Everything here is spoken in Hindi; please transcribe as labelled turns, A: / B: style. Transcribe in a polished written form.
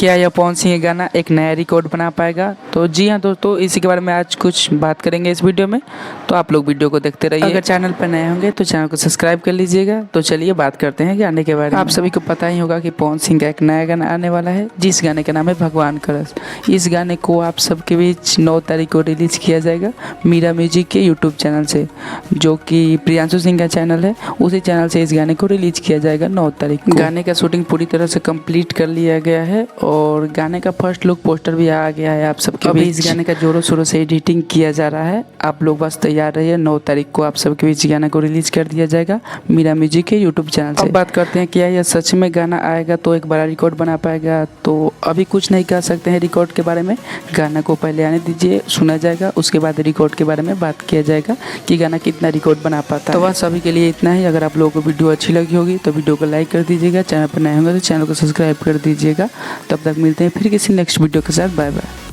A: क्या यह पवन सिंह गाना एक नया रिकॉर्ड बना पाएगा? तो जी हाँ दोस्तों, इसी के बारे में आज कुछ बात करेंगे इस वीडियो में, तो आप लोग वीडियो को देखते रहिए। अगर चैनल पर नए होंगे तो चैनल को सब्सक्राइब कर लीजिएगा। तो चलिए बात करते हैं गाने के बारे में। आप सभी को पता ही होगा कि पवन सिंह का एक नया गाना आने वाला है, जिस गाने का नाम है भगवान करस। इस गाने को आप सबके बीच 9 तारीख को रिलीज किया जाएगा मीरा म्यूजिक के यूट्यूब चैनल से, जो कि प्रियांशु सिंह का चैनल है। उसी चैनल से इस गाने को रिलीज किया जाएगा 9 तारीख को। गाने का शूटिंग पूरी तरह से कंप्लीट कर लिया गया है और गाने का फर्स्ट लुक पोस्टर भी आ गया है आप सबके बीच। इस गाने का जोरों शोरों से एडिटिंग किया जा रहा है, आप लोग बस तैयार रहिए। 9 तारीख को आप सबके बीच गाने को रिलीज कर दिया जाएगा मीरा म्यूजिक के यूट्यूब चैनल से। अब बात करते हैं क्या यह सच में गाना आएगा तो एक बड़ा रिकॉर्ड बना पाएगा? तो अभी कुछ नहीं कह सकते हैं रिकॉर्ड के बारे में। गाना को पहले आने दीजिए, सुना जाएगा, उसके बाद रिकॉर्ड के बारे में बात किया जाएगा कि गाना कितना रिकॉर्ड बना पाता है। तो बस अभी के लिए इतना ही। अगर आप लोगों को वीडियो अच्छी लगी होगी तो वीडियो को लाइक कर दीजिएगा, चैनल पर नए होंगे तो चैनल को सब्सक्राइब कर दीजिएगा। तब तक मिलते हैं फिर किसी नेक्स्ट वीडियो के साथ। Bye bye.